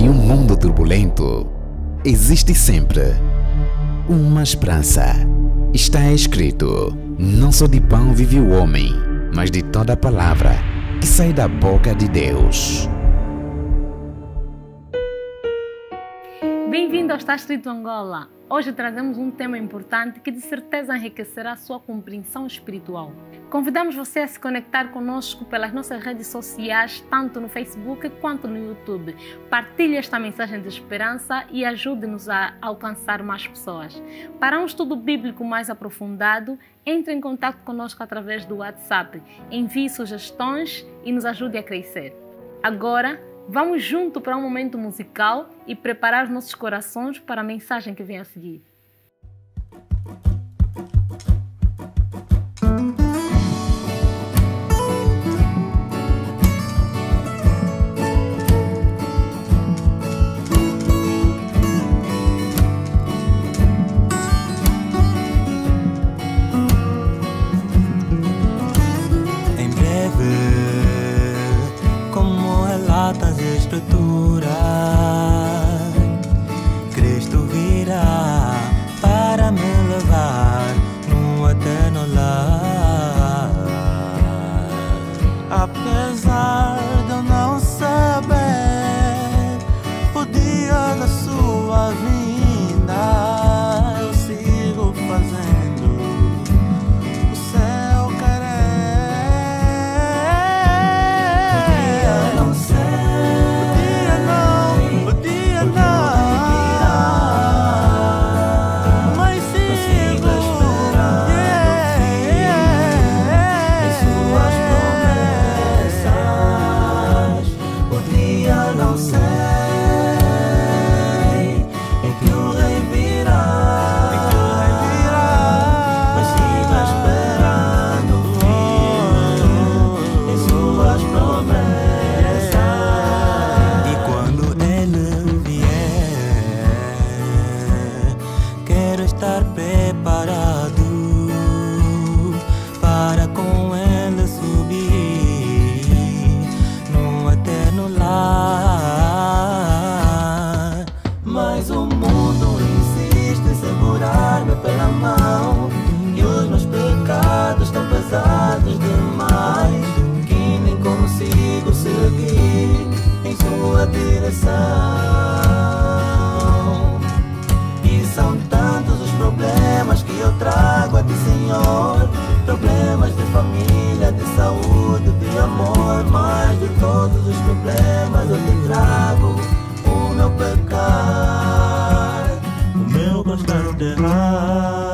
Em um mundo turbulento, existe sempre uma esperança. Está escrito: não só de pão vive o homem, mas de toda a palavra que sai da boca de Deus. Bem-vindo ao Está Escrito Angola. Hoje trazemos um tema importante que de certeza enriquecerá a sua compreensão espiritual. Convidamos você a se conectar conosco pelas nossas redes sociais, tanto no Facebook quanto no YouTube. Partilhe esta mensagem de esperança e ajude-nos a alcançar mais pessoas. Para um estudo bíblico mais aprofundado, entre em contato conosco através do WhatsApp. Envie sugestões e nos ajude a crescer. Agora, vamos junto para um momento musical e preparar os nossos corações para a mensagem que vem a seguir. Em breve, como relata as Escrituras, Cristo virá para me levar no eterno lar. Apesar de eu não saber o dia da sua vinda, eu sigo fazendo o céu querer. Não sei, o dia não, mas sigo esperando em suas promessas. O dia não sei em que o rei virá, mas sigo esperando em suas promessas. E quando ele vier, quero estar preparado para com ele subir no eterno lar. Mas o mundo insiste em segurar-me pela mão, e os meus pecados estão pesados demais, que nem consigo seguir em sua direção. E são tantos os problemas que eu trago a ti, Senhor, problemas de família, de saúde, de amor. Mas de todos os problemas eu te trago o meu pecar, o meu constante errar.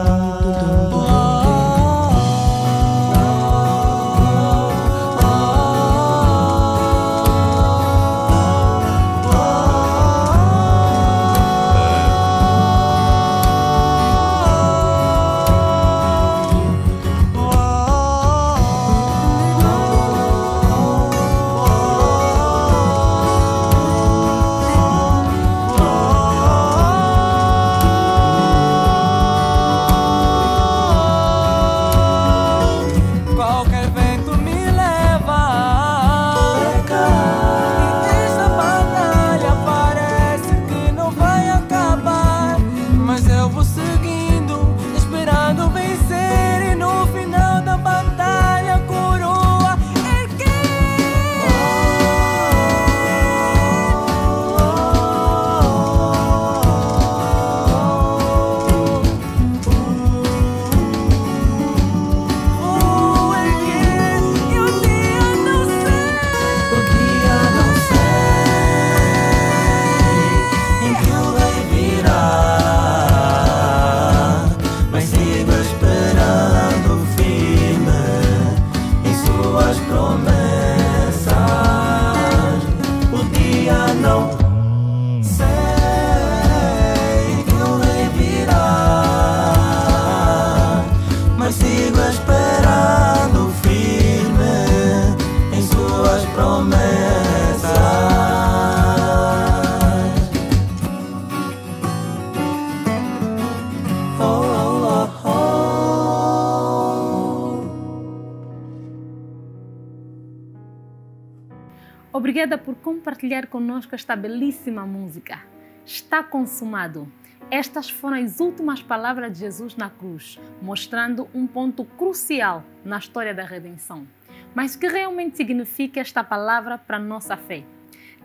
Obrigada por compartilhar conosco esta belíssima música. Está consumado. Estas foram as últimas palavras de Jesus na cruz, mostrando um ponto crucial na história da redenção. Mas o que realmente significa esta palavra para a nossa fé?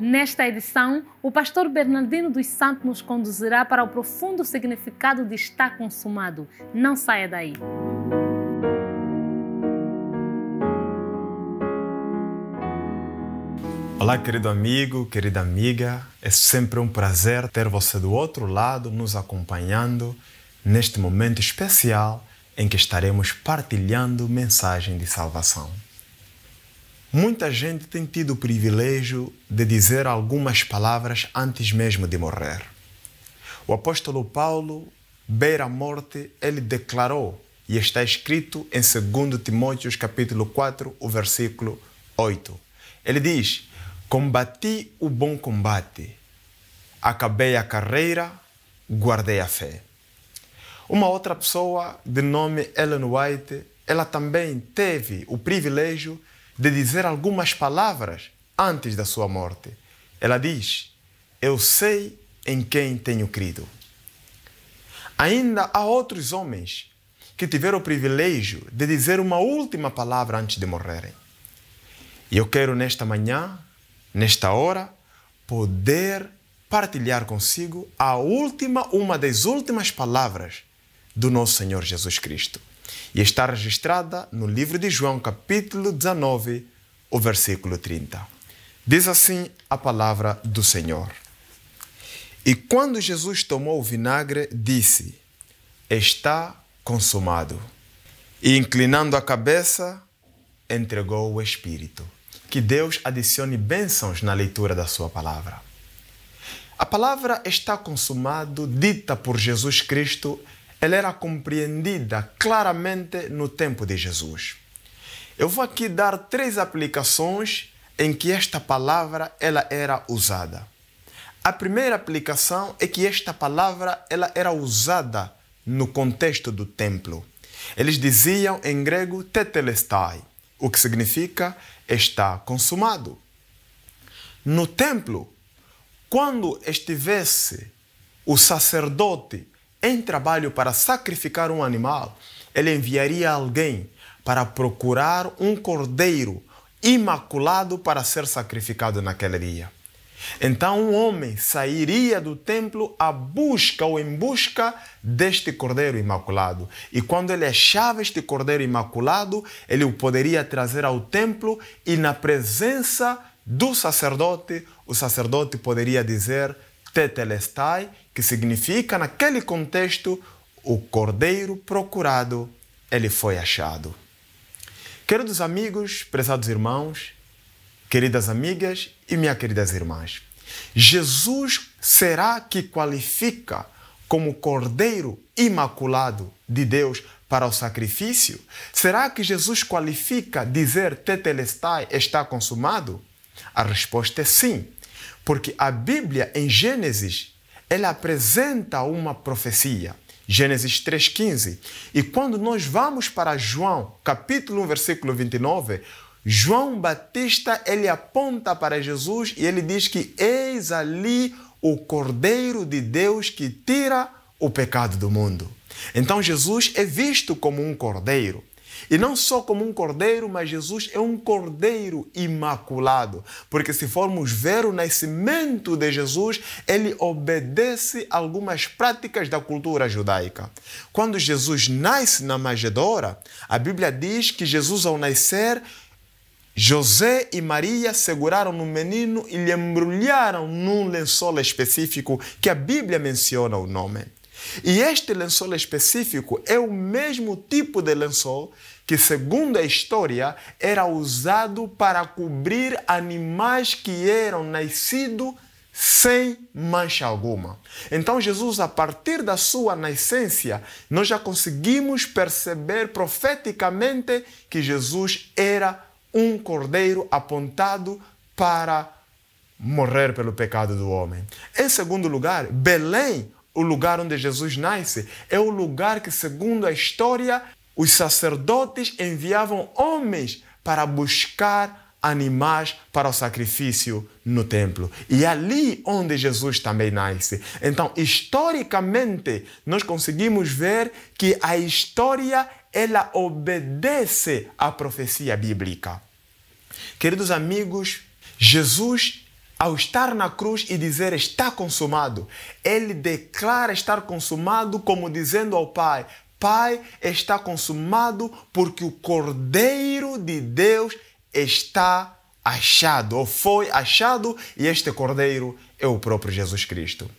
Nesta edição, o pastor Bernardino dos Santos nos conduzirá para o profundo significado de estar consumado. Não saia daí. Olá, querido amigo, querida amiga. É sempre um prazer ter você do outro lado nos acompanhando neste momento especial em que estaremos partilhando mensagem de salvação. Muita gente tem tido o privilégio de dizer algumas palavras antes mesmo de morrer. O apóstolo Paulo, beira a morte, ele declarou, e está escrito em 2 Timóteo capítulo 4, o versículo 8. Ele diz: combati o bom combate, acabei a carreira, guardei a fé. Uma outra pessoa de nome Ellen White, ela também teve o privilégio de dizer algumas palavras antes da sua morte. Ela diz: eu sei em quem tenho crido. Ainda há outros homens que tiveram o privilégio de dizer uma última palavra antes de morrerem. E eu quero nesta manhã, nesta hora, poder partilhar consigo uma das últimas palavras do nosso Senhor Jesus Cristo. E está registrada no livro de João, capítulo 19, o versículo 30. Diz assim a palavra do Senhor. E quando Jesus tomou o vinagre, disse: está consumado. E inclinando a cabeça, entregou o Espírito. Que Deus adicione bênçãos na leitura da sua palavra. A palavra está consumado, dita por Jesus Cristo, ela era compreendida claramente no tempo de Jesus. Eu vou aqui dar 3 aplicações em que esta palavra ela era usada. A primeira aplicação é que esta palavra ela era usada no contexto do templo. Eles diziam em grego tetelestai, o que significa está consumado. No templo, quando estivesse o sacerdote em trabalho para sacrificar um animal, ele enviaria alguém para procurar um cordeiro imaculado para ser sacrificado naquele dia. Então um homem sairia do templo em busca deste cordeiro imaculado. E quando ele achava este cordeiro imaculado, ele o poderia trazer ao templo e na presença do sacerdote, o sacerdote poderia dizer tetelestai, que significa naquele contexto o cordeiro procurado, ele foi achado. Queridos amigos, prezados irmãos, queridas amigas e minhas queridas irmãs, Jesus será que qualifica como Cordeiro Imaculado de Deus para o sacrifício? Será que Jesus qualifica dizer tetelestai, está consumado? A resposta é sim, porque a Bíblia em Gênesis, ela apresenta uma profecia. Gênesis 3,15. E quando nós vamos para João, capítulo 1, versículo 29, João Batista, ele aponta para Jesus e ele diz que eis ali o Cordeiro de Deus que tira o pecado do mundo. Então Jesus é visto como um cordeiro. E não só como um cordeiro, mas Jesus é um cordeiro imaculado. Porque se formos ver o nascimento de Jesus, ele obedece algumas práticas da cultura judaica. Quando Jesus nasce na manjedoura, a Bíblia diz que Jesus, ao nascer, José e Maria seguraram no menino e lhe embrulharam num lençol específico que a Bíblia menciona o nome. E este lençol específico é o mesmo tipo de lençol que, segundo a história, era usado para cobrir animais que eram nascidos sem mancha alguma. Então Jesus, a partir da sua nascença, nós já conseguimos perceber profeticamente que Jesus era um cordeiro apontado para morrer pelo pecado do homem. Em segundo lugar, Belém, o lugar onde Jesus nasce, é o lugar que, segundo a história, os sacerdotes enviavam homens para buscar animais para o sacrifício no templo. E é ali onde Jesus também nasce. Então, historicamente, nós conseguimos ver que a história, ela obedece à profecia bíblica. Queridos amigos, Jesus, ao estar na cruz e dizer está consumado, ele declara estar consumado como dizendo ao Pai, Pai, está consumado porque o Cordeiro de Deus está achado, ou foi achado, e este Cordeiro é o próprio Jesus Cristo.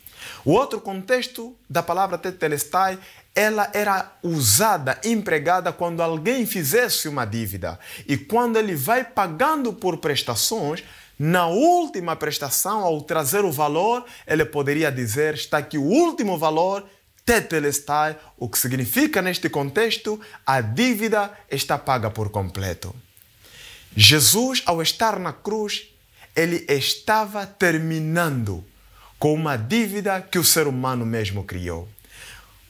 O outro contexto da palavra tetelestai, ela era usada, empregada quando alguém fizesse uma dívida. E quando ele vai pagando por prestações, na última prestação, ao trazer o valor, ele poderia dizer, está aqui o último valor, tetelestai, o que significa neste contexto, a dívida está paga por completo. Jesus, ao estar na cruz, ele estava terminando com uma dívida que o ser humano mesmo criou.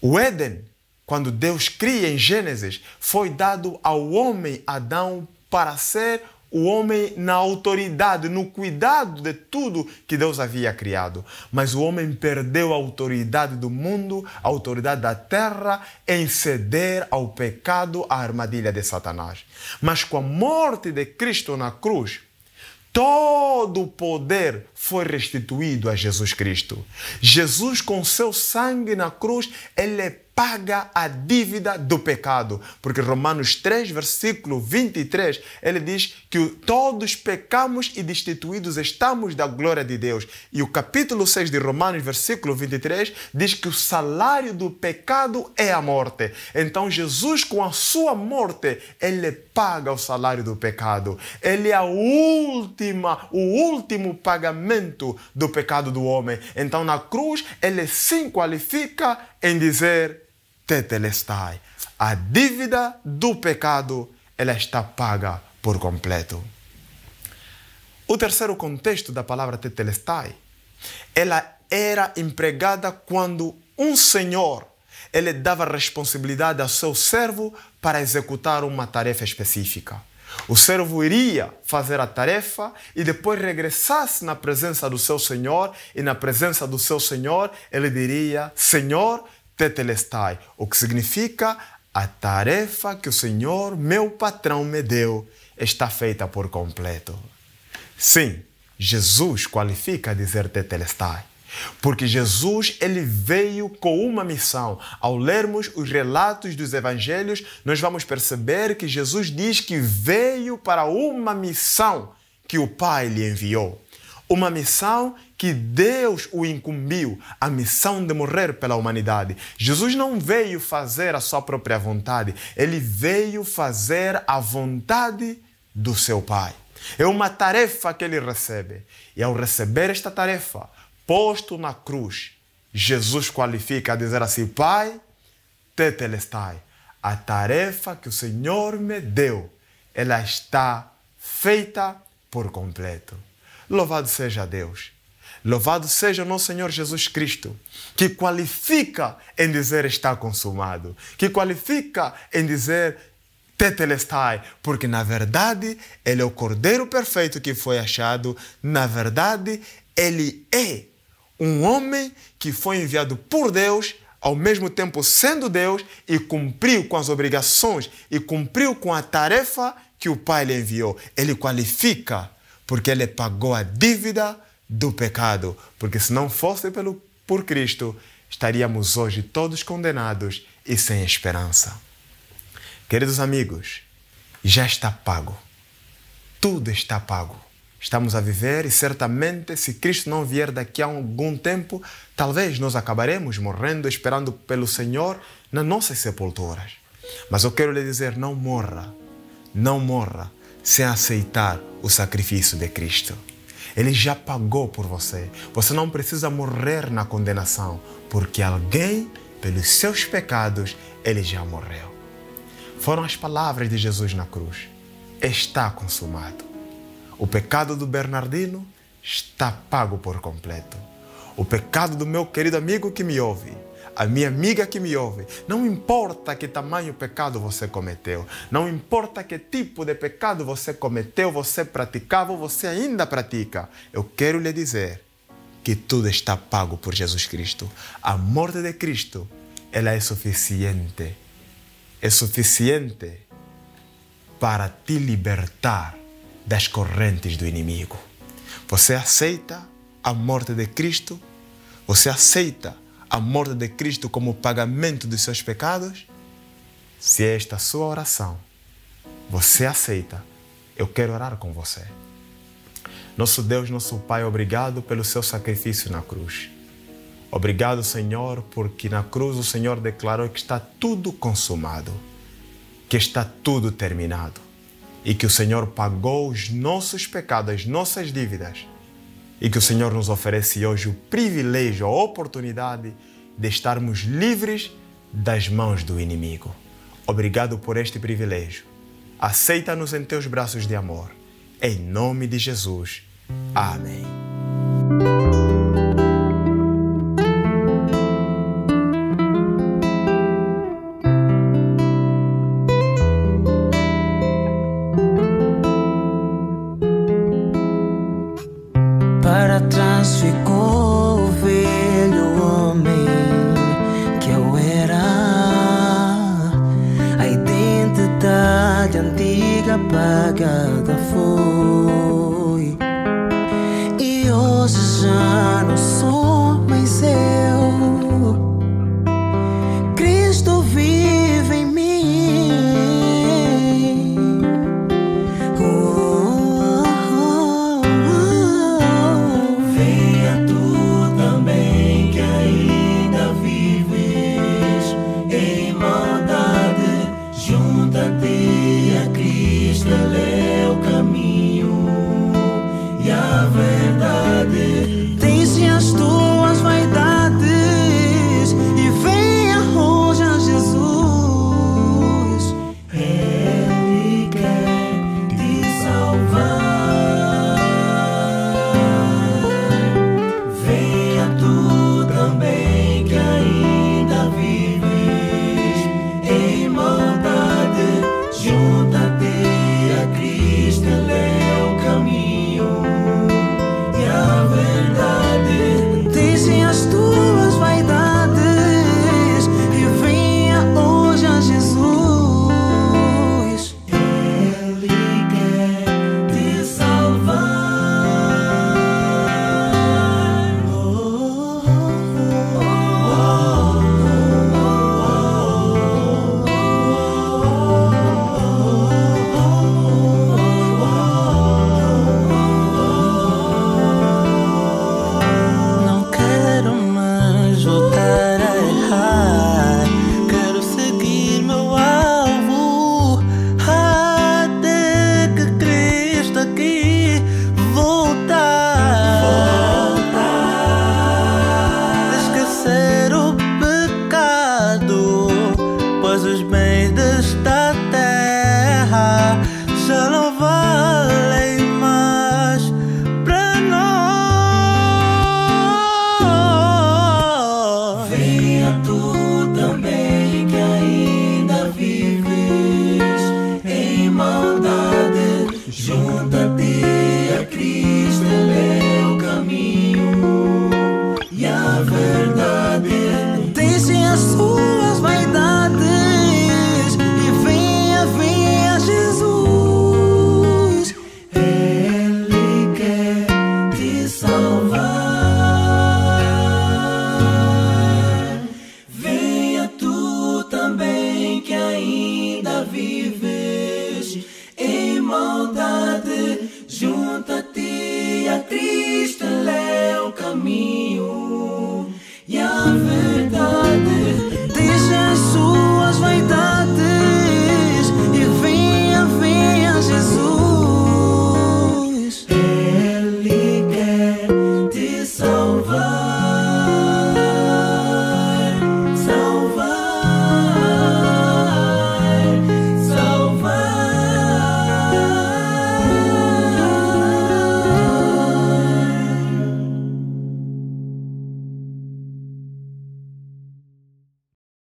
O Éden, quando Deus cria em Gênesis, foi dado ao homem Adão para ser o homem na autoridade, no cuidado de tudo que Deus havia criado. Mas o homem perdeu a autoridade do mundo, a autoridade da terra, em ceder ao pecado, à armadilha de Satanás. Mas com a morte de Cristo na cruz, todo o poder foi restituído a Jesus Cristo. Jesus, com seu sangue na cruz, ele paga a dívida do pecado. Porque Romanos 3, versículo 23, ele diz que todos pecamos e destituídos estamos da glória de Deus. E o capítulo 6 de Romanos, versículo 23, diz que o salário do pecado é a morte. Então Jesus, com a sua morte, ele paga o salário do pecado. Ele é o último pagamento do pecado do homem. Então na cruz, ele se qualifica em dizer tetelestai. A dívida do pecado, ela está paga por completo. O terceiro contexto da palavra tetelestai, ela era empregada quando um senhor, ele dava responsabilidade ao seu servo para executar uma tarefa específica. O servo iria fazer a tarefa e depois regressasse na presença do seu senhor, e na presença do seu senhor ele diria, Senhor, tetelestai, o que significa a tarefa que o Senhor, meu patrão, me deu, está feita por completo. Sim, Jesus qualifica a dizer tetelestai, porque Jesus, ele veio com uma missão. Ao lermos os relatos dos evangelhos, nós vamos perceber que Jesus diz que veio para uma missão que o Pai lhe enviou. Uma missão que Deus o incumbiu, a missão de morrer pela humanidade. Jesus não veio fazer a sua própria vontade, ele veio fazer a vontade do seu Pai. É uma tarefa que ele recebe. E ao receber esta tarefa, posto na cruz, Jesus qualifica a dizer assim, Pai, tetelestai, a tarefa que o Senhor me deu, ela está feita por completo. Louvado seja Deus. Louvado seja o nosso Senhor Jesus Cristo, que qualifica em dizer está consumado, que qualifica em dizer tetelestai, porque na verdade ele é o Cordeiro perfeito que foi achado, na verdade ele é um homem que foi enviado por Deus, ao mesmo tempo sendo Deus, e cumpriu com as obrigações e cumpriu com a tarefa que o Pai lhe enviou. Ele qualifica porque ele pagou a dívida do pecado. Porque se não fosse por Cristo, estaríamos hoje todos condenados e sem esperança. Queridos amigos, já está pago. Tudo está pago. Estamos a viver e certamente, se Cristo não vier daqui a algum tempo, talvez nós acabaremos morrendo, esperando pelo Senhor nas nossas sepulturas. Mas eu quero lhe dizer, não morra sem aceitar o sacrifício de Cristo. Ele já pagou por você. Você não precisa morrer na condenação, porque alguém, pelos seus pecados, ele já morreu. Foram as palavras de Jesus na cruz. Está consumado. O pecado do Bernardino está pago por completo. O pecado do meu querido amigo que me ouve, a minha amiga que me ouve, não importa que tamanho pecado você cometeu, não importa que tipo de pecado você cometeu, você praticava ou você ainda pratica, eu quero lhe dizer que tudo está pago por Jesus Cristo. A morte de Cristo, ela é suficiente para te libertar das correntes do inimigo. Você aceita a morte de Cristo? Você aceita a morte de Cristo como pagamento dos seus pecados? Se esta é a sua oração, você aceita, eu quero orar com você. Nosso Deus, nosso Pai, obrigado pelo seu sacrifício na cruz. Obrigado, Senhor, porque na cruz o Senhor declarou que está tudo consumado, que está tudo terminado e que o Senhor pagou os nossos pecados, as nossas dívidas e que o Senhor nos oferece hoje o privilégio, a oportunidade de estarmos livres das mãos do inimigo. Obrigado por este privilégio. Aceita-nos em teus braços de amor. Em nome de Jesus. Amém. Para trás ficou o velho homem que eu era. A identidade antiga apagada foi. E hoje já não sou mais eu.